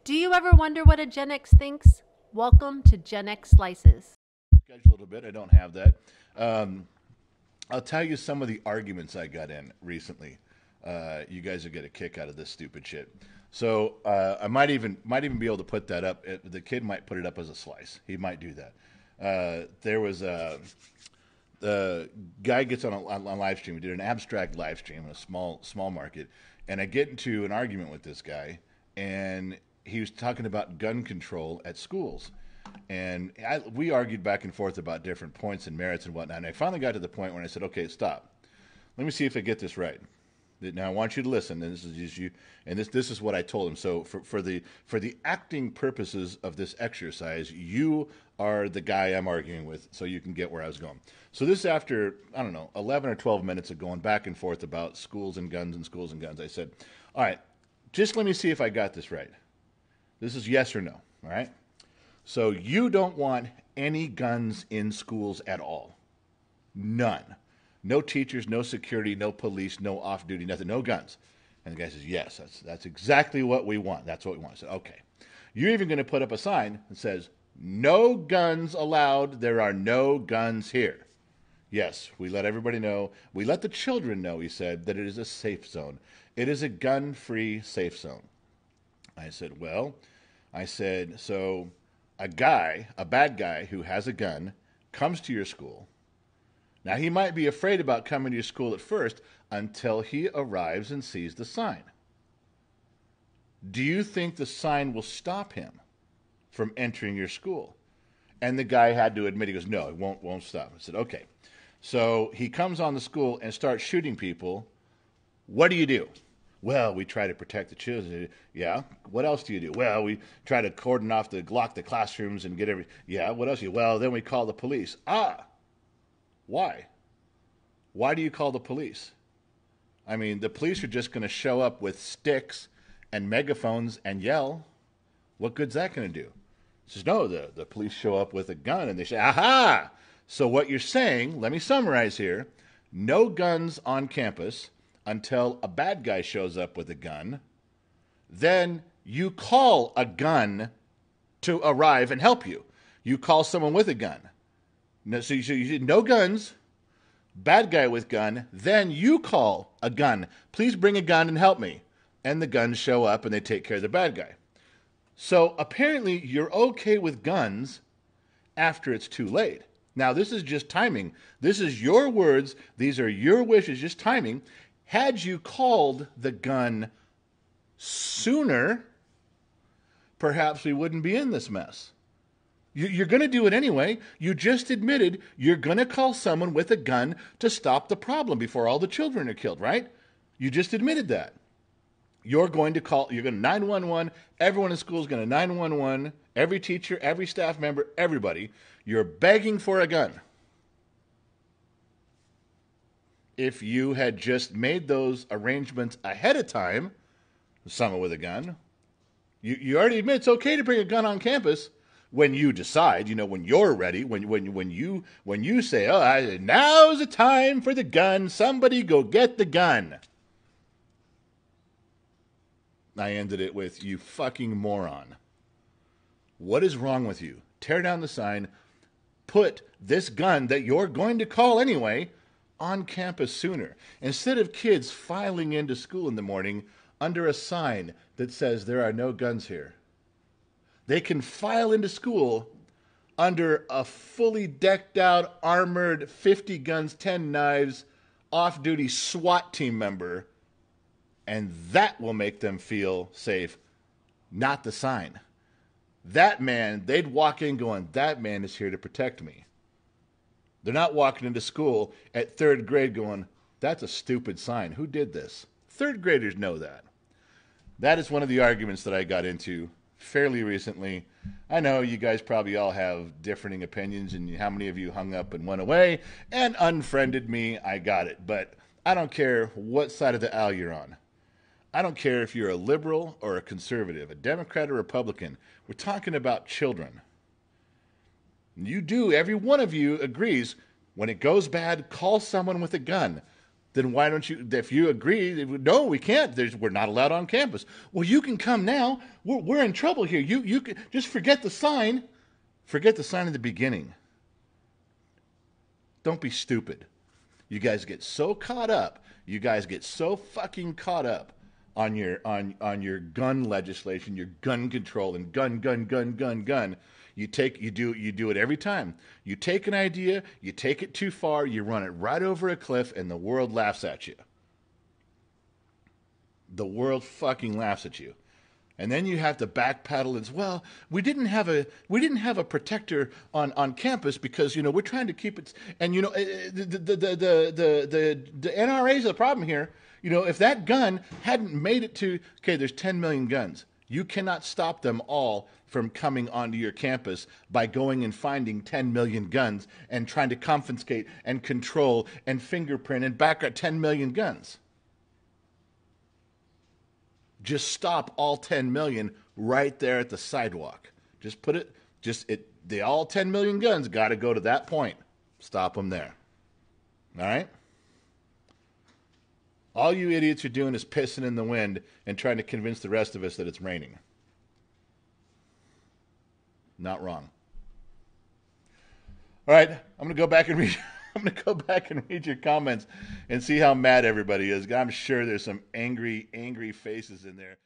Do you ever wonder what a Gen X thinks? Welcome to Gen X Slices. Schedule a little bit. I don't have that. Um, I'll tell you some of the arguments I got in recently. You guys will get a kick out of this stupid shit. So I might even be able to put that up. The kid might put it up as a slice. He might do that. There was the guy gets on a live stream. We did an abstract live stream in a small market, and I get into an argument with this guy, and he was talking about gun control at schools. And we argued back and forth about different points and merits and whatnot. And I finally got to the point where I said, okay, stop. Let me see if I get this right. Now I want you to listen, and this is just you, and this is what I told him. So for the acting purposes of this exercise, you are the guy I'm arguing with, so you can get where I was going. So this after, I don't know, 11 or 12 minutes of going back and forth about schools and guns and schools and guns, I said, all right, just let me see if I got this right. This is yes or no, all right? So you don't want any guns in schools at all. None. No teachers, no security, no police, no off-duty, nothing, no guns. And the guy says, yes, that's exactly what we want. That's what we want. I said, okay. You're even going to put up a sign that says, no guns allowed. There are no guns here. Yes, we let everybody know. We let the children know, he said, that it is a safe zone. It is a gun-free safe zone. I said, so a bad guy who has a gun, comes to your school. Now, he might be afraid about coming to your school at first until he arrives and sees the sign. Do you think the sign will stop him from entering your school? And the guy had to admit, he goes, no, it won't stop. I said, okay. So he comes on the school and starts shooting people. What do you do? Well, we try to protect the children. Yeah. What else do you do? Well, we try to lock the classrooms and get Yeah. What else do you do? Well, then we call the police. Why? Why do you call the police? I mean, the police are just going to show up with sticks and megaphones and yell. What good's that going to do? He says, no, the police show up with a gun and they say, aha! So what you're saying, let me summarize here, no guns on campus until a bad guy shows up with a gun. Then you call a gun to arrive and help you. You call someone with a gun. No, so you no guns, bad guy with gun, then you call a gun. Please bring a gun and help me. And the guns show up and they take care of the bad guy. So apparently you're okay with guns after it's too late. Now this is just timing. This is your words. These are your wishes, just timing. Had you called the gun sooner, perhaps we wouldn't be in this mess. You're going to do it anyway. You just admitted you're going to call someone with a gun to stop the problem before all the children are killed, right? You just admitted that. You're going to 911. Everyone in school is going to 911. Every teacher, every staff member, everybody. You're begging for a gun. If you had just made those arrangements ahead of time, someone with a gun, you already admit it's okay to bring a gun on campus. When you decide, when you're ready, when you say, now's the time for the gun, somebody go get the gun. I ended it with, you fucking moron. What is wrong with you? Tear down the sign, put this gun that you're going to call anyway on campus sooner. Instead of kids filing into school in the morning under a sign that says there are no guns here. They can file into school under a fully decked out, armored, 50 guns, 10 knives, off-duty SWAT team member, and that will make them feel safe, not the sign. That man, they'd walk in going, that man is here to protect me. They're not walking into school at third grade going, that's a stupid sign. Who did this? Third graders know that. That is one of the arguments that I got into fairly recently. I know you guys probably all have differing opinions, and how many of you hung up and went away and unfriended me. I got it. But I don't care what side of the aisle you're on. I don't care if you're a liberal or a conservative, a Democrat or Republican. We're talking about children. Every one of you agrees, when it goes bad, call someone with a gun. Then why don't you, if you agree, no, we can't. We're not allowed on campus. Well, you can come now. We're in trouble here. You can just forget the sign. Forget the sign at the beginning. Don't be stupid. You guys get so caught up. You guys get so fucking caught up on your gun legislation, your gun control, and gun. You do it every time. You take an idea, you take it too far, you run it right over a cliff, and the world laughs at you. The world fucking laughs at you. And then you have to backpedal as well. We didn't have a protector on campus because we're trying to keep it. And the NRA is the problem here. If that gun hadn't made it to there's 10 million guns. You cannot stop them all from coming onto your campus by going and finding 10 million guns and trying to confiscate and control and fingerprint and back at 10 million guns. Just stop all 10 million right there at the sidewalk. Just put it, all 10 million guns got to go to that point. Stop them there. All right? All you idiots are doing is pissing in the wind and trying to convince the rest of us that it's raining. Not wrong. All right, I'm going to go back and read your comments and see how mad everybody is. I'm sure there's some angry faces in there.